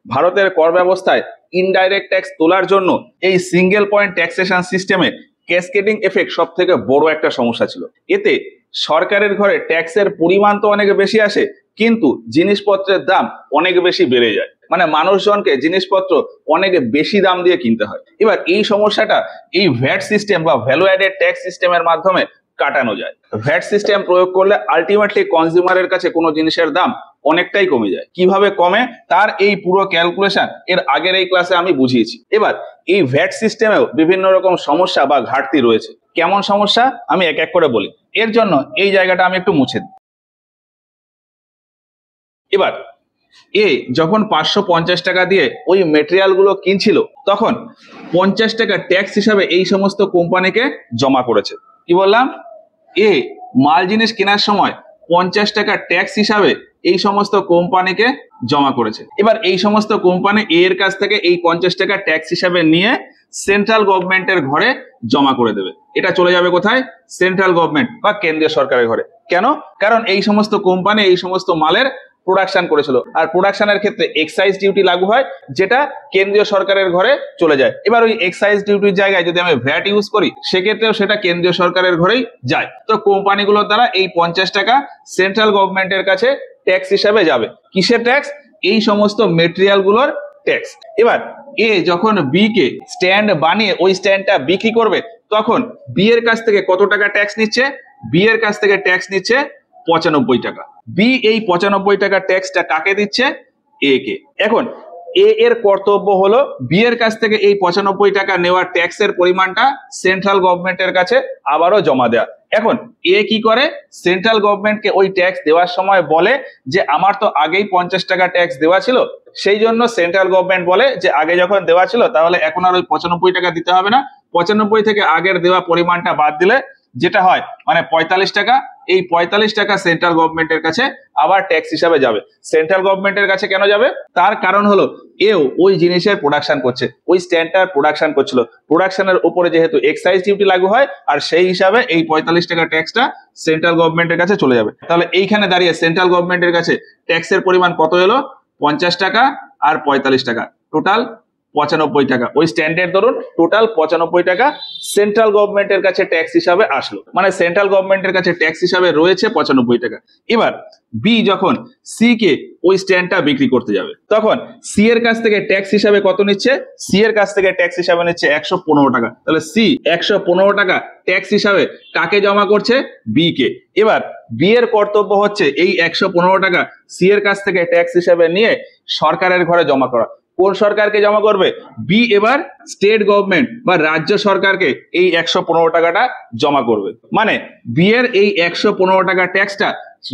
ভারতের কর ব্যবস্থায় ইনডাইরেক্ট ট্যাক্স তোলার জন্য এই সিঙ্গেল পয়েন্ট ট্যাক্সেশন সিস্টেমে ক্যাসকেডিং এফেক্ট সব থেকে বড় একটা সমস্যা ছিল। এতে সরকারের ঘরে ট্যাক্সের পরিমাণ তো অনেক বেশি আসে, কিন্তু জিনিসপত্রের দাম অনেক বেশি বেড়ে যায়। মানে মানুষজনকে জিনিসপত্র অনেক বেশি দাম দিয়ে কিনতে হয়। এবার এই সমস্যাটা এই ভ্যাট সিস্টেম বা ভ্যালু অ্যাডেড ট্যাক্স সিস্টেমের মাধ্যমে কাটানো যায়। ভ্যাট সিস্টেম প্রয়োগ করলে আলটিমেটলি কনজিউমারের কাছে কোনো জিনিসের দাম অনেকটাই কমে যায়। কিভাবে কমে তার এই পুরো ক্যালকুলেশন এর আগের এই ক্লাসে আমি বুঝিয়েছি। এবার এই ভ্যাট সিস্টেমেও বিভিন্ন রকম সমস্যা বা ঘাটতি রয়েছে। কেমন সমস্যা আমি এক এক করে বলি। এর জন্য এই জায়গাটা আমি একটু মুছে দিই। এবার এ যখন 550 টাকা দিয়ে ওই মেটেরিয়াল গুলো কিনছিল, তখন 50 টাকা ট্যাক্স হিসাবে এই সমস্ত কোম্পানিকে জমা করেছে। কি বললাম? এ মাল জিনিস কেনার সময় 50 টাকা ট্যাক্স হিসাবে এই সমস্ত কোম্পানিকে জমা করেছে। এবার এই সমস্ত কোম্পানি এর কাছ থেকে এই 50 টাকা ট্যাক্স হিসাবে নিয়ে সেন্ট্রাল গভর্নমেন্টের ঘরে জমা করে দেবে। এটা চলে যাবে কোথায়? সেন্ট্রাল গভর্নমেন্ট বা কেন্দ্রীয় সরকারের ঘরে। কেন? কারণ এই সমস্ত কোম্পানি এই সমস্ত মালের প্রোডাকশন করেছিল, আর প্রোডাকশনের ক্ষেত্রে এক্সাইজ ডিউটি লাগু হয়, যেটা কেন্দ্রীয় সরকারের ঘরে চলে যায়। এবার ওই এক্সাইজ ডিউটির জায়গায় যদি আমি ভ্যাট ইউজ করি, সেক্ষেত্রেও সেটা কেন্দ্রীয় সরকারের ঘরেই যায়। তো কোম্পানিগুলোর দ্বারা এই 50 টাকা সেন্ট্রাল গভর্নমেন্টের কাছে ট্যাক্স হিসাবে যাবে। কিসের ট্যাক্স? এই সমস্ত মেটেরিয়াল গুলোর ট্যাক্স। এবার এ যখন বি কে স্ট্যান্ড বানিয়ে ওই স্ট্যান্ডটা বিক্রি করবে, তখন বি এর কাছ থেকে কত টাকা ট্যাক্স নিচ্ছে? বি এর কাছ থেকে ট্যাক্স নিচ্ছে 95 টাকা। বি এই 95 টাকা ট্যাক্সটা কাকে দিচ্ছে? এ কে। এখন এ এর কর্তব্য হলো বি এর কাছ থেকে এই 95 টাকা নেওয়ার ট্যাক্সের পরিমাণটা সেন্ট্রাল গভর্নমেন্টের কাছে আবারও জমা দেওয়া। এখন এ কি করে? সেন্ট্রাল গভর্নমেন্টকে ওই ট্যাক্স দেওয়ার সময় বলে যে আমার তো আগেই 50 টাকা ট্যাক্স দেওয়া ছিল, সেই জন্য সেন্ট্রাল গভর্নমেন্ট বলে যে আগে যখন দেওয়া ছিল তাহলে এখন আর ওই 95 টাকা দিতে হবে না। 95 থেকে আগের দেওয়া পরিমাণটা বাদ দিলে যেটা হয় মানে 45 টাকা, এই 45 টাকা সেন্ট্রাল গভর্নমেন্টের কাছে আবার ট্যাক্স হিসাবে যাবে। সেন্ট্রাল গভর্নমেন্টের কাছে কেন যাবে? তার কারণ হলো এও ওই জিনিসের প্রোডাকশন করছে, ওই স্ট্যান্ডটার প্রোডাকশন করছিল। প্রোডাকশনের উপরে যেহেতু এক্সাইজ ডিউটি লাগু হয়, আর সেই হিসাবে এই 45 টাকা ট্যাক্সটা সেন্ট্রাল গভর্নমেন্টের কাছে চলে যাবে। তাহলে এইখানে দাঁড়িয়ে সেন্ট্রাল গভর্নমেন্টের কাছে ট্যাক্সের পরিমাণ কত এলো? 50 টাকা আর 45 টাকা, টোটাল 95 টাকা। ওই স্ট্যান্ডের ধরুন টোটাল 95 টাকা সেন্ট্রাল গভর্নমেন্টের কাছে ট্যাক্স হিসাবে আসলো, মানে সেন্ট্রাল গভর্নমেন্টের কাছে ট্যাক্স হিসাবে রয়েছে 95 টাকা। এবার বি যখন সি কে ওই স্ট্যান্ডটা বিক্রি করতে যাবে, তখন সি এর কাছ থেকে ট্যাক্স হিসাবে কত নিচ্ছে? সি এর কাছ থেকে ট্যাক্স হিসাবে নিচ্ছে 115 টাকা। তাহলে সি 115 টাকা ট্যাক্স হিসাবে কাকে জমা করছে? বি কে। এবার বি এর কর্তব্য হচ্ছে এই 115 টাকা সি এর কাছ থেকে ট্যাক্স হিসাবে নিয়ে সরকারের ঘরে জমা করা। কোন সরকারকে জমা করবে? বি এবার স্টেট গভর্নমেন্ট বা রাজ্য সরকারকে এই 115 টাকাটা জমা করবে। মানে বি এর এই 115 টাকা ট্যাক্সটা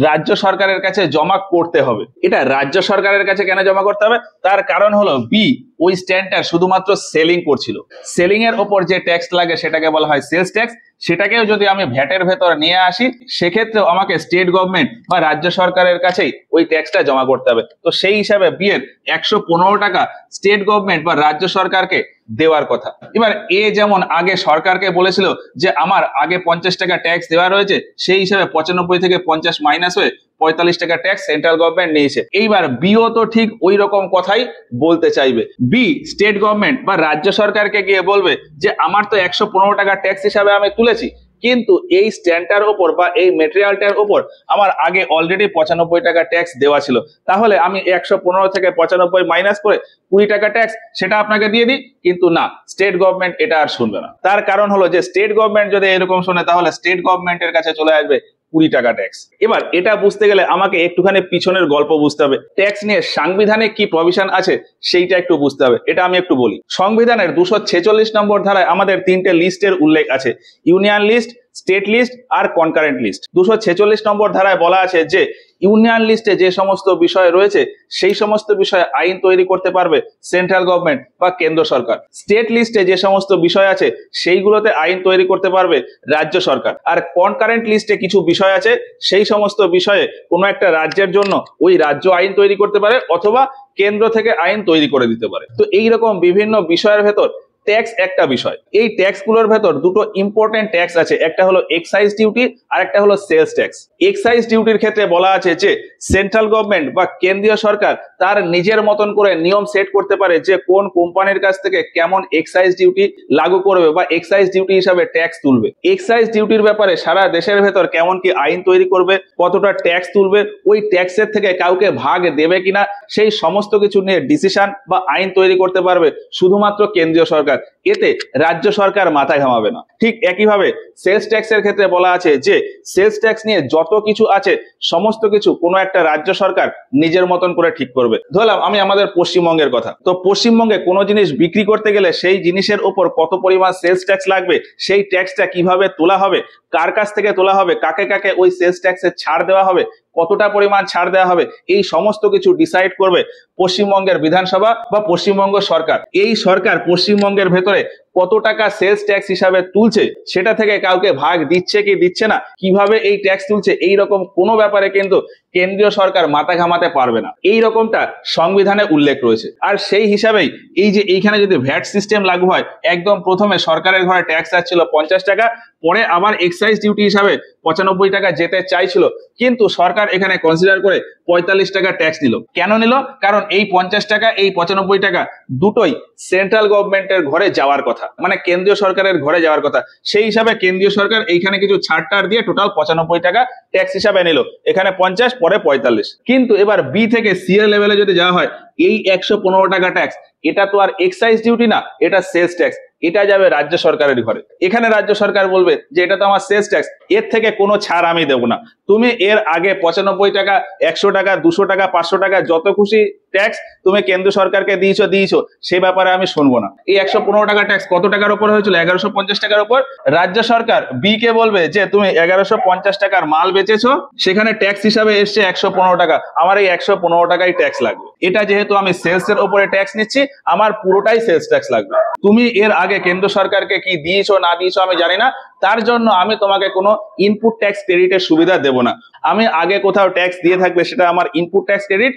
রাজ্য সরকারের কাছে জমা করতে হবে। এটা রাজ্য সরকারের কাছে কেন জমা করতে হবে? তার কারণ হলো বি ওই স্ট্যান্ডটা শুধুমাত্র সেলিং করছিল। সেলিং এর ওপর যে ট্যাক্স লাগে সেটাকে বলা হয় সেলস ট্যাক্স। সেটাকেও যদি আমি ভ্যাটের ভেতর নিয়ে আসি, সেক্ষেত্রেও আমাকে স্টেট গভর্নমেন্ট বা রাজ্য সরকারের কাছেই ওই ট্যাক্সটা জমা করতে হবে। তো সেই হিসাবে বি এর 115 টাকা স্টেট গভর্নমেন্ট বা রাজ্য সরকারকে দেওয়ার কথা। এবার এ যেমন আগে সরকারকে বলেছিল যে আমার আগে 50 টাকা ট্যাক্স দেওয়া রয়েছে, সেই হিসাবে 95 থেকে 50 মাইনাস হয়ে 45 টাকা ট্যাক্স সেন্ট্রাল গভর্নমেন্ট নিয়েছে। এইবার বিও তো ঠিক ওই রকম কথাই বলতে চাইবে। বি স্টেট গভর্নমেন্ট বা রাজ্য সরকারকে গিয়ে বলবে যে আমার তো 115 টাকা ট্যাক্স হিসাবে আমি তুলেছি, কিন্তু এই স্ট্যান্ডটার উপর বা এই মেটেরিয়ালটার উপর আমার আগে অলরেডি 95 টাকা ট্যাক্স দেওয়া ছিল, তাহলে আমি 115 থেকে 95 মাইনাস করে 20 টাকা ট্যাক্স সেটা আপনাকে দিয়ে দিই। কিন্তু না, স্টেট গভর্নমেন্ট এটা আর শুনবে না। তার কারণ হলো যে স্টেট গভর্নমেন্ট যদি এরকম শুনে, তাহলে স্টেট গভর্নমেন্টের কাছে চলে আসবে 20 টাকা ট্যাক্স। এবার এটা বুঝতে গেলে আমাকে একটুখানি পিছনের গল্প বুঝতে হবে। ট্যাক্স নিয়ে সাংবিধানে কি প্রভিশন আছে সেইটা একটু বুঝতে হবে। এটা আমি একটু বলি। সংবিধানের 246 নম্বর ধারায় আমাদের 3টে লিস্টের উল্লেখ আছে: ইউনিয়ন লিস্ট, স্টেট লিস্ট আর কনকারেন্ট লিস্ট। 246 নম্বর ধারায় বলা আছে যে ইউনিয়ন লিস্টে যে সমস্ত বিষয় রয়েছে সেই সমস্ত বিষয়ে আইন তৈরি করতে পারবে সেন্ট্রাল গভর্নমেন্ট বা কেন্দ্র সরকার। স্টেট লিস্টে যে সমস্ত বিষয় আছে সেইগুলোতে আইন তৈরি করতে পারবে রাজ্য সরকার। আর কনকারেন্ট লিস্টে কিছু বিষয় আছে, সেই সমস্ত বিষয়ে কোনো একটা রাজ্যের জন্য ওই রাজ্য আইন তৈরি করতে পারে অথবা কেন্দ্র থেকে আইন তৈরি করে দিতে পারে। তো এইরকম বিভিন্ন বিষয়ের ভেতর ট্যাক্স একটা বিষয়। এই ট্যাক্স গুলোর ভেতর দুটো ইম্পর্টেন্ট ট্যাক্স আছে, একটা হলো এক্সাইজ ডিউটি আর একটা হলো সেলস ট্যাক্স। এক্সাইজ ডিউটির ক্ষেত্রে বলা আছে যে সেন্ট্রাল গভর্নমেন্ট বা কেন্দ্রীয় সরকার তার নিজের মতন করে নিয়ম সেট করতে পারে যে কোন কোম্পানির কাছ থেকে কেমন এক্সাইজ ডিউটি লাগু করবে বা এক্সাইজ ডিউটি হিসাবে ট্যাক্স তুলবে। এক্সাইজ ডিউটির ব্যাপারে সারা দেশের ভেতর কেমন কি আইন তৈরি করবে, কতটা ট্যাক্স তুলবে, ওই ট্যাক্সের থেকে কাউকে ভাগ দেবে কিনা, সেই সমস্ত কিছু নিয়ে ডিসিশন বা আইন তৈরি করতে পারবে শুধুমাত্র কেন্দ্রীয় সরকার। এতে রাজ্য সরকার মাথায় ঘামাবে না। ঠিক একইভাবে সেলস ট্যাক্সের ক্ষেত্রে বলা আছে যে সেলস ট্যাক্স নিয়ে যত কিছু আছে সমস্ত কিছু কোনো একটা রাজ্য সরকার নিজের মতন করে ঠিক করবে। ধরলাম আমি আমাদের পশ্চিমবঙ্গের কথা, তো পশ্চিমবঙ্গে কোনো জিনিস বিক্রি করতে গেলে সেই জিনিসের উপর কত পরিমাণ সেলস ট্যাক্স লাগবে, সেই ট্যাক্সটা কিভাবে তোলা হবে, কার কাছ থেকে তোলা হবে, কাকে কাকে ওই সেলস ট্যাক্সে ছাড় দেওয়া হবে, কতটা পরিমাণ ছাড় দেওয়া হবে, এই সমস্ত কিছু ডিসাইড করবে পশ্চিমবঙ্গের বিধানসভা বা পশ্চিমবঙ্গ সরকার। এই সরকার পশ্চিমবঙ্গের ভেতরে কত টাকা সেলস ট্যাক্স হিসাবে তুলছে, সেটা থেকে কাউকে ভাগ দিচ্ছে কি দিচ্ছে না, কিভাবে এই ট্যাক্স তুলছে, এই রকম কোনো ব্যাপারে কিন্তু কেন্দ্রীয় সরকার মাথা ঘামাতে পারবে না। এই রকমটা সংবিধানে উল্লেখ রয়েছে। আর সেই হিসাবেই এই যে এইখানে যদি ভ্যাট সিস্টেম লাগু হয়, একদম প্রথমে সরকারের ঘরে ট্যাক্স আসছিল 50 টাকা, পরে আবার এক্সাইজ ডিউটি হিসাবে 95 টাকা যেতে চাইছিল, কিন্তু সরকার এখানে কনসিডার করে 45 টাকা ট্যাক্স নিল। কেন নিল? কারণ এই 50 টাকা এই 95 টাকা দুটোই সেন্ট্রাল গভর্নমেন্টের ঘরে যাওয়ার কথা, মানে কেন্দ্রীয় সরকারের ঘরে যাওয়ার কথা। সেই হিসাবে কেন্দ্রীয় সরকার এইখানে কিছু ছাড় দিয়ে টোটাল 95 টাকা ট্যাক্স হিসাবে নিল, এখানে 50 পরে 45। কিন্তু এবার বি থেকে সি এর লেভেলে যদি যাওয়া হয়, এই 115 টাকা ট্যাক্স, এটা তো আর এক্সাইজ ডিউটি না, এটা সেলস ট্যাক্স, এটা যাবে রাজ্য সরকারের ঘরে। এখানে রাজ্য সরকার বলবে যে এটা তো আমার সেলস ট্যাক্স, এর থেকে কোনো ছাড় আমি দেবো না। তুমি এর আগে 95 টাকা, 100 টাকা, 200 টাকা, 500 টাকা যত খুশি ট্যাক্স তুমি কেন্দ্র সরকারকে দিয়েছো, সেই ব্যাপারে আমি শুনবো না। এই 115 টাকা ট্যাক্স কত টাকার উপর হয়েছিল? 1150 টাকার উপর। রাজ্য সরকার বি কে বলবে যে তুমি 1150 টাকার মাল বেচেছো, সেখানে ট্যাক্স হিসাবে এসছে 115 টাকা, আমার এই 115 টাকাই ট্যাক্স লাগবে। এটা যেহেতু আমি সেলস এর উপরে ট্যাক্স নিচ্ছি, আমার পুরোটাই সেলস ট্যাক্স লাগবে। তুমি এর আগে কেন্দ্র সরকারকে কি দিয়েছো না দিয়েছো আমি জানি না, তার জন্য আমি তোমাকে কোনো ইনপুট ট্যাক্স ক্রেডিটের সুবিধা দেব না। আমি আগে কোথাও ট্যাক্স দিয়ে থাকলে সেটা আমার ইনপুট ট্যাক্স ক্রেডিট।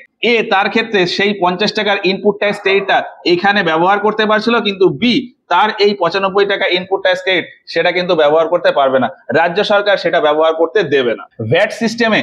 তার ক্ষেত্রে সেই 50 টাকার ইনপুট ট্যাক্স ক্রেডিটটা এখানে ব্যবহার করতে পারছিল, কিন্তু বি তার এই 95 টাকা ইনপুট ট্যাক্স ক্রেডিট সেটা কিন্তু ব্যবহার করতে পারবে না, রাজ্য সরকার সেটা ব্যবহার করতে দেবে না। ভ্যাট সিস্টেমে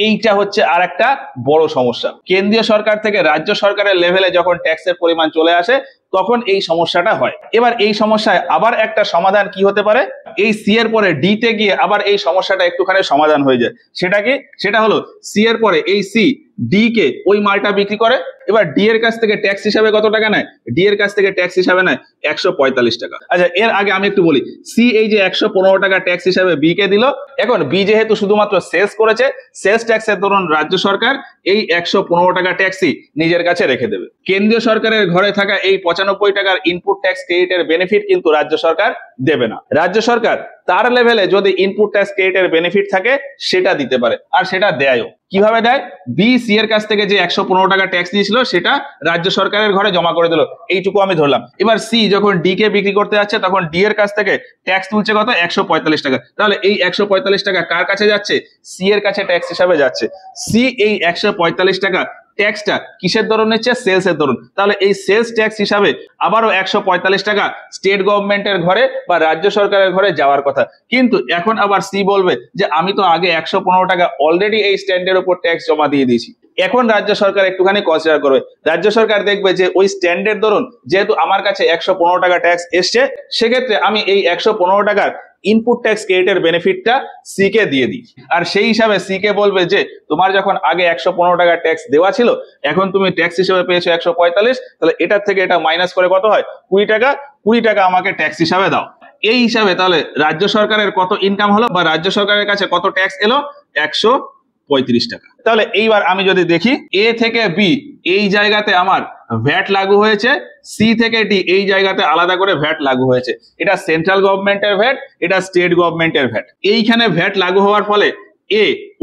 এইটা হচ্ছে আর একটা বড় সমস্যা। কেন্দ্রীয় সরকার থেকে রাজ্য সরকারের লেভেলে যখন ট্যাক্সের পরিমাণ চলে আসে তখন এই সমস্যাটা হয়। এবার এই সমস্যায় আবার একটা সমাধান কি হতে পারে, এই সি এর পরে ডি তে গিয়ে আবার এই সমস্যাটা একটুখানি সমাধান হয়ে যায়। সেটা কি? সেটা হলো সি এর পরে এই সি ডি কে ওই মালটা বিক্রি করে, এবার ডি এর কাছ থেকে ট্যাক্স হিসাবে কত টাকা নেয়? ডি এর কাছ থেকে ট্যাক্স হিসাবে নেয় 145 টাকা। আচ্ছা, এর আগে আমি একটু বলি, সি এই যে 115 টাকা ট্যাক্স হিসাবে বি কে দিল, এখন বি যেহেতু শুধুমাত্র সেলস করেছে, সেলস ট্যাক্সের দরুন রাজ্য সরকার এই 115 টাকা ট্যাক্সই নিজের কাছে রেখে দেবে। কেন্দ্রীয় সরকারের ঘরে থাকা এই 95 টাকার ইনপুট ট্যাক্স ক্রেডিটের বেনিফিট কিন্তু রাজ্য সরকার দেবে না। রাজ্য সরকার তার লেভেলে যদি ইনপুট ট্যাক্স ক্রেডিটের বেনিফিট থাকে সেটা দিতে পারে, আর সেটা দেয়ও। কিভাবে দেয়? বি সি এর কাছ থেকে যে 115 টাকা ট্যাক্স নিয়েছিল সেটা রাজ্য সরকারের ঘরে জমা করে দিল, এইটুকু আমি ধরলাম। এবার সি যখন ডি কে বিক্রি করতে যাচ্ছে তখন ডি এর কাছ থেকে ট্যাক্স তুলছে কত? 145 টাকা। তাহলে এই 145 টাকা কার কাছে যাচ্ছে? সি এর কাছে ট্যাক্স হিসাবে যাচ্ছে। সি এই 145 টাকা ট্যাক্সটা কিসের দরুন নিচ্ছে? সেলস এর দরুন। তাহলে এই সেলস ট্যাক্স হিসাবে আবারও 145 টাকা স্টেট গভর্নমেন্টের ঘরে বা রাজ্য সরকারের ঘরে যাওয়ার কথা। কিন্তু এখন আবার সি বলবে যে আমি তো আগে 115 টাকা অলরেডি এই স্ট্যান্ডের উপর ট্যাক্স জমা দিয়ে দিয়েছি। এখন রাজ্য সরকার একটুখানি কনসিডার করবে, রাজ্য সরকার দেখবে যে ওই স্ট্যান্ডের দরুন যেহেতু আমার কাছে 115 টাকা ট্যাক্স এসছে, সেক্ষেত্রে আমি এই 115 টাকার ইনপুট ট্যাক্স ক্রেডিটের বেনিফিটটা সি কে দিয়ে দিই। আর সেই হিসাবে সি কে বলবে যে তোমার যখন আগে 115 টাকা ট্যাক্স দেওয়া ছিল, এখন তুমি ট্যাক্স হিসেবে পেয়েছো 145, তাহলে এটার থেকে এটা মাইনাস করে কত হয়? 20 টাকা। 20 টাকা আমাকে ট্যাক্স হিসাবে দাও। এই হিসাবে তাহলে রাজ্য সরকারের কত ইনকাম হলো বা রাজ্য সরকারের কাছে কত ট্যাক্স এলো? 135 টাকা। তাহলে এইবার আমি যদি দেখি, এ থেকে বি এই জায়গাতে আমার ভ্যাট লাগু হয়েছে, সি থেকে ডি এই জায়গাতে আলাদা করে ভ্যাট লাগু হয়েছে। এটা সেন্ট্রাল গভর্নমেন্টের ভ্যাট, এটা স্টেট গভর্নমেন্টের ভ্যাট। এইখানে ভ্যাট লাগু হওয়ার ফলে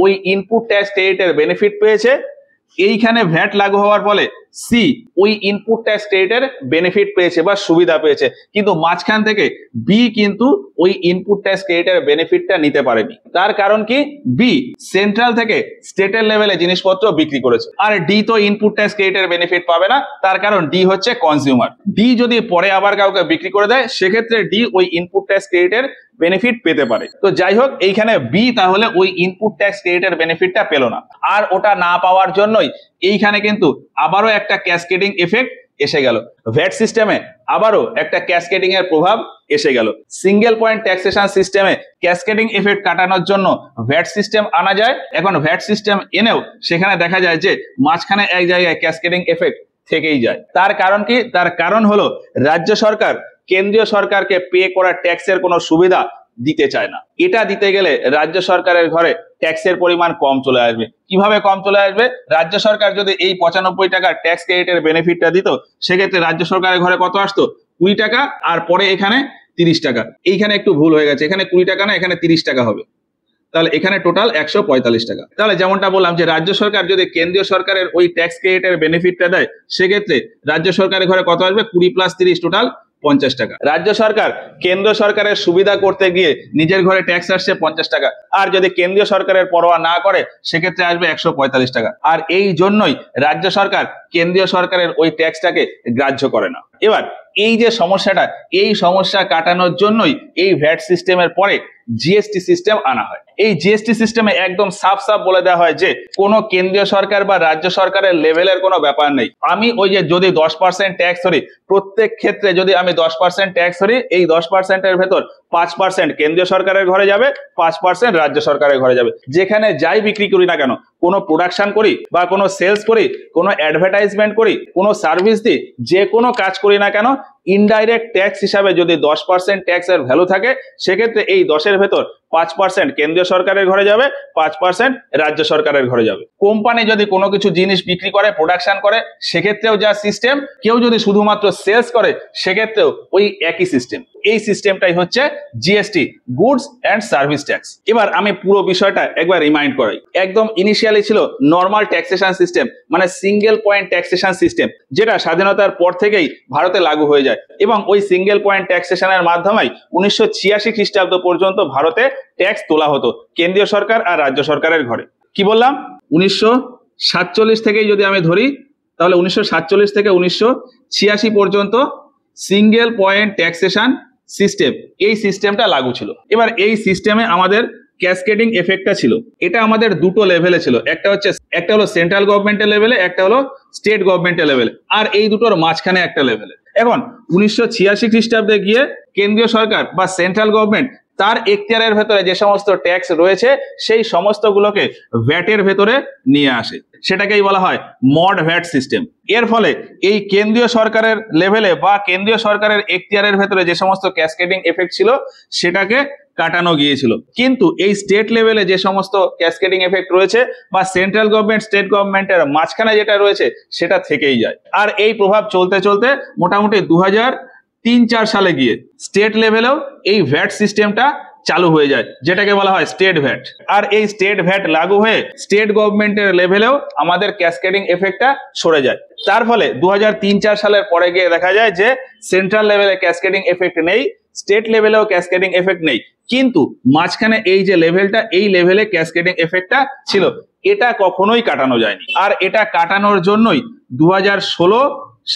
ওই ইনপুট ট্যাক্স ক্রেডিটের বেনিফিট পেয়েছে, এইখানে ভ্যাট লাগু হওয়ার ফলে সি ওই ইনপুট ট্যাক্স ক্রেডিটের বেনিফিট পেয়েছে বা সুবিধা পেয়েছে, কিন্তু মাঝখান থেকে বি কিন্তু ওই ইনপুট ট্যাক্স ক্রেডিটের বেনিফিটটা নিতে পারেনি। তার কারণ কি, বি সেন্ট্রাল থেকে স্টেটের লেভেলে জিনিসপত্র বিক্রি করেছে, আর ডি তো ইনপুট ট্যাক্স ক্রেডিটের বেনিফিট পাবে না, তার কারণ ডি হচ্ছে কনজিউমার। ডি যদি পরে আবার কাউকে বিক্রি করে দেয় সেক্ষেত্রে ডি ওই ইনপুট ট্যাক্স ক্রেডিটের বেনিফিট পেতে পারে। তো যাই হোক, এইখানে বি তাহলে ওই ইনপুট ট্যাক্স ক্রেডিটের বেনিফিটটা পেল না, আর ওটা না পাওয়ার জন্যই এইখানে কিন্তু আবারও একটা ক্যাসকেডিং এফেক্ট এসে গেল। ভ্যাট সিস্টেমে আবারও একটা ক্যাসকেডিং এর প্রভাব এসে গেল। সিঙ্গেল পয়েন্ট ট্যাক্সেশন সিস্টেমে ক্যাসকেডিং এফেক্ট কাটানোর জন্য ভ্যাট সিস্টেম আনা যায়। এখন ভ্যাট সিস্টেম এনেও সেখানে দেখা যায় যে মাঝখানে এক জায়গায় ক্যাসকেডিং এফেক্ট থেকেই যায়। তার কারণ কি, তার কারণ হলো রাজ্য সরকার কেন্দ্রীয় সরকারকে পে করা ট্যাক্সের কোনো সুবিধা দিতে চায় না। এটা দিতে গেলে রাজ্য সরকারের ঘরে ট্যাক্সের পরিমাণ কম চলে আসবে। কিভাবে কম চলে আসবে, রাজ্য সরকার যদি এই 95 টাকার ট্যাক্স ক্রেডিটের বেনিফিটটা দিত সেক্ষেত্রে রাজ্য সরকারের ঘরে কত আসতো, 20 টাকা, আর পরে এখানে 30 টাকা। এইখানে একটু ভুল হয়ে গেছে, এখানে 20 টাকা না, এখানে 30 টাকা হবে, তাহলে এখানে টোটাল 145 টাকা। তাহলে যেমনটা বললাম যে রাজ্য সরকার যদি কেন্দ্রীয় সরকারের ওই ট্যাক্স ক্রেডিটের বেনিফিটটা দেয় সেক্ষেত্রে রাজ্য সরকারের ঘরে কত আসবে, 20 + 30 টোটাল 50 টাকা। রাজ্য সরকার কেন্দ্র সরকারের সুবিধা করতে গিয়ে নিজের ঘরে ট্যাক্স আসছে 50 টাকা, আর যদি কেন্দ্রীয় সরকারের পরোয়া না করে সেক্ষেত্রে আসবে 145 টাকা। আর এই জন্যই রাজ্য সরকার কেন্দ্রীয় সরকারের ওই ট্যাক্সটাকে গ্রাহ্য করে না। এবার এই যে সমস্যাটা, এই সমস্যা কাটানোর জন্যই এই ভ্যাট সিস্টেমের পরে জিএসটি সিস্টেম আনা হয়। এই জিএসটি সিস্টেমে একদম সাফ সাফ বলে দেওয়া হয় যে কোনো কেন্দ্রীয় সরকার বা রাজ্য সরকারের লেভেলের কোনো ব্যাপার নেই। আমি ওই যে যদি 10% ট্যাক্স ধরি, প্রত্যেক ক্ষেত্রে যদি আমি 10% ট্যাক্স ধরি, এই 10%-এর ভেতর 5% কেন্দ্রীয় সরকারের ঘরে যাবে, 5% রাজ্য সরকারের ঘরে যাবে। যেখানে যাই বিক্রি করি না কেন, কোনো প্রোডাকশন করি বা কোনো সেলস করি, কোনো অ্যাডভার্টাইজমেন্ট করি, কোনো সার্ভিস দিই, যে কোনো কাজ করি না কেন, ইনডাইরেক্ট ট্যাক্স হিসাবে যদি 10% ট্যাক্সের ভ্যালু থাকে সেক্ষেত্রে এই 10-এর ভেতর 5% কেন্দ্রীয় সরকারের ঘরে যাবে, 5% রাজ্য সরকারের ঘরে যাবে। কোম্পানি যদি কোনো কিছু জিনিস বিক্রি করে, প্রোডাকশন করে, সেক্ষেত্রেও যা সিস্টেম, কেউ যদি শুধুমাত্র সেলস করে সেক্ষেত্রেও ওই একই সিস্টেম। এই সিস্টেমটাই হচ্ছে GST, goods and service tax. এবার আমি পুরো বিষয়টা একবার রিমাইন্ড করাই। একদম ইনিশিয়ালি ছিল নর্মাল ট্যাক্সেশন সিস্টেম, মানে সিঙ্গেল পয়েন্ট ট্যাক্সেশন সিস্টেম, যেটা স্বাধীনতার পর থেকেই ভারতে লাগু হয়ে যায়, এবং ওই সিঙ্গেল পয়েন্ট ট্যাক্সেশনের মাধ্যমেই 1986 খ্রিস্টাব্দ পর্যন্ত ভারতে ট্যাক্স তোলা হতো কেন্দ্রীয় সরকার আর রাজ্য সরকারের ঘরে। কি বললাম, 1947 থেকেই যদি আমি ধরি তাহলে 1947 থেকে 1986 পর্যন্ত সিঙ্গেল পয়েন্ট ট্যাক্সেশন সিস্টেম, এই সিস্টেমটা লাগু ছিল। এবার এই সিস্টেমে আমাদের ক্যাসকেডিং এফেক্টটা ছিল। এটা আমাদের দুটো লেভেলে ছিল, একটা হলো সেন্ট্রাল গভর্নমেন্টের লেভেলে, একটা হলো স্টেট গভর্নমেন্টের লেভেলে, আর এই দুটোর মাঝখানে একটা লেভেলে। এখন 1986 খ্রিস্টাব্দে গিয়ে কেন্দ্রীয় সরকার বা সেন্ট্রাল গভর্নমেন্ট তার এখতিয়ারের ভেতরে যে সমস্ত ট্যাক্স রয়েছে সেই সমস্তগুলোকে ভ্যাটের ভেতরে নিয়ে আসে, সেটাকেই বলা হয় মড ভ্যাট সিস্টেম। এর ফলে এই কেন্দ্রীয় সরকারের লেভেলে বা কেন্দ্রীয় সরকারের এখতিয়ারের ভেতরে যে সমস্ত ক্যাসকেডিং এফেক্ট ছিল সেটাকে কাটানো গিয়েছিল, কিন্তু এই স্টেট লেভেলে যে সমস্ত ক্যাসকেডিং এফেক্ট রয়েছে বা সেন্ট্রাল গভর্নমেন্ট স্টেট গভর্নমেন্টের মাঝখানে যেটা রয়েছে সেটা থেকেই যায়। আর এই প্রভাব চলতে চলতে মোটামুটি 2003-4 সালে গিয়ে স্টেট লেভেলেও এই ভ্যাট সিস্টেমটা চালু হয়ে যায়, যেটাকে বলা হয় স্টেট ভ্যাট। আর এই স্টেট ভ্যাট লাগু হয়ে স্টেট গভর্নমেন্টের লেভেলেও আমাদের ক্যাসকেডিং এফেক্টটা সরে যায়। তার ফলে 2003-4 সালের পরে গিয়ে দেখা যায় যে সেন্ট্রাল লেভেলে ক্যাসকেডিং এফেক্ট নেই, স্টেট লেভেলেও ক্যাসকেডিং এফেক্ট নেই, কিন্তু মাঝখানে এই যে লেভেলটা, এই লেভেলে ক্যাসকেডিং এফেক্টটা ছিল, এটা কখনোই কাটানো যায়নি। আর এটা কাটানোর জন্যই 2016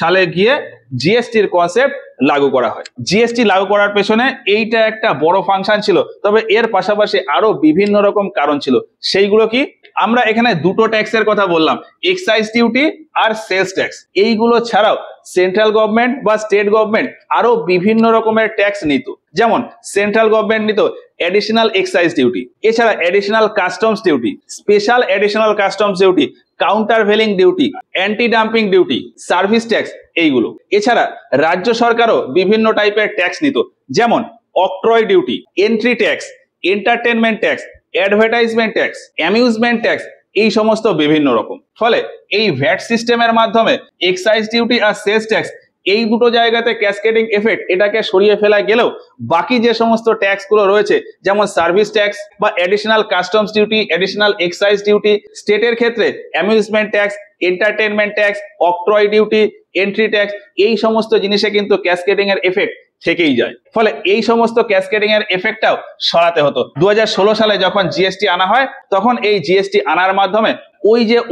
সালে গিয়ে জিএসটির কনসেপ্ট লাগু করা হয়। জিএসটি লাগু করার পেছনে এইটা একটা বড় ফাংশন ছিল, তবে এর পাশাপাশি আরো বিভিন্ন রকম কারণ ছিল। সেইগুলো কি, আমরা এখানে দুটো ট্যাক্সের কথা বললাম, এক্সাইজ ডিউটি আর সেলস ট্যাক্স। এইগুলো ছাড়াও সেন্ট্রাল গভর্নমেন্ট বা স্টেট গভর্নমেন্ট আরো বিভিন্ন রকমের ট্যাক্স নিত। যেমন সেন্ট্রাল গভর্নমেন্ট নিত অ্যাডিশনাল এক্সাইজ ডিউটি, এছাড়া additional customs duty, special additional customs duty, countervailing duty, anti dumping duty, service tax, এইগুলো। এছাড়া রাজ্য সরকারও বিভিন্ন টাইপের ট্যাক্স নিত, যেমন octroi duty, entry tax, entertainment tax, advertisement tax, amusement tax, এই সমস্ত বিভিন্ন রকম। ফলে এই ভ্যাট সিস্টেমের মাধ্যমে এক্সাইজ ডিউটি আর সেলস ট্যাক্স, এই দুটো জায়গাতে ক্যাসকেডিং এফেক্ট এটাকে সরিয়ে ফেলা গেলেও বাকি যে সমস্ত ট্যাক্স গুলো রয়েছে, যেমন সার্ভিস ট্যাক্স বা additional customs duty, additional excise duty, স্টেটের ক্ষেত্রে amusement tax, entertainment tax, octroi duty, entry tax, এই সমস্ত জিনিসে কিন্তু ক্যাসকেডিং এর এফেক্ট থেকেই যায়। ফলে এই সমস্ত ক্যাসকেডিং এর এফেক্টটাও সরাতে হতো। 2016 সালে যখন জিএসটি আনা হয়, তখন এই জিএসটি আনার মাধ্যমে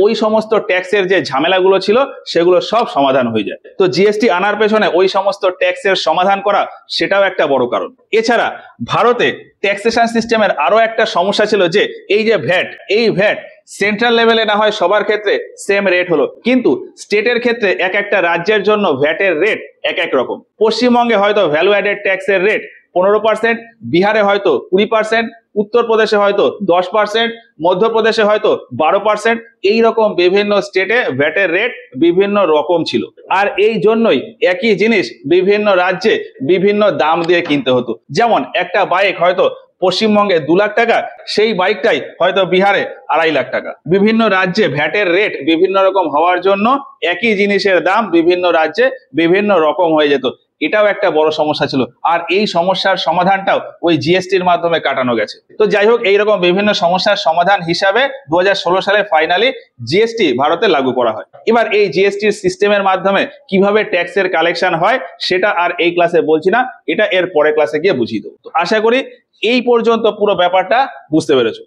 ওই সমস্ত ট্যাক্সের যে ঝামেলাগুলো ছিল সেগুলো সব সমাধান হয়ে যায়। তো জিএসটি আনার পেছনে ওই সমস্ত ট্যাক্সের সমাধান করা সেটাও একটা বড় কারণ। এছাড়া ভারতে ট্যাক্সেশন সিস্টেমের আরো একটা সমস্যা ছিল যে এই যে ভ্যাট, এই ভ্যাট সেন্ট্রাল লেভেলে না হয় সবার ক্ষেত্রে সেম রেট হলো, কিন্তু স্টেটের ক্ষেত্রে এক একটা রাজ্যের জন্য ভ্যাটের রেট এক এক রকম। পশ্চিমবঙ্গে হয়তো ভ্যালু অ্যাডেড ট্যাক্সের রেট 15%, বিহারে হয়তো 20%, উত্তরপ্রদেশে হয়তো 10%, মধ্যপ্রদেশে হয়তো 12%, এইরকম বিভিন্ন স্টেটে ভ্যাটের রেট বিভিন্ন রকম ছিল। আর এই জন্যই একই জিনিস বিভিন্ন রাজ্যে বিভিন্ন দাম দিয়ে কিনতে হতো। যেমন একটা বাইক হয়তো পশ্চিমবঙ্গে 2 লাখ টাকা, সেই বাইকটাই হয়তো বিহারে 2.5 লাখ টাকা। বিভিন্ন রাজ্যে ভ্যাটের রেট বিভিন্ন রকম হওয়ার জন্য একই জিনিসের দাম বিভিন্ন রাজ্যে বিভিন্ন রকম হয়ে যেত। এটাও একটা বড় সমস্যা ছিল, আর এই সমস্যার সমাধানটাও ওই জিএসটির মাধ্যমে কাটানো গেছে। তো যাই হোক, এইরকম বিভিন্ন সমস্যার সমাধান হিসাবে 2016 সালে ফাইনালি জিএসটি ভারতে লাগু করা হয়। এবার এই জিএসটির সিস্টেমের মাধ্যমে কিভাবে ট্যাক্সের কালেকশন হয় সেটা আর এই ক্লাসে বলছি না, এটা এর পরের ক্লাসে গিয়ে বুঝিয়ে দেবো। তো আশা করি এই পর্যন্ত পুরো ব্যাপারটা বুঝতে পেরেছো।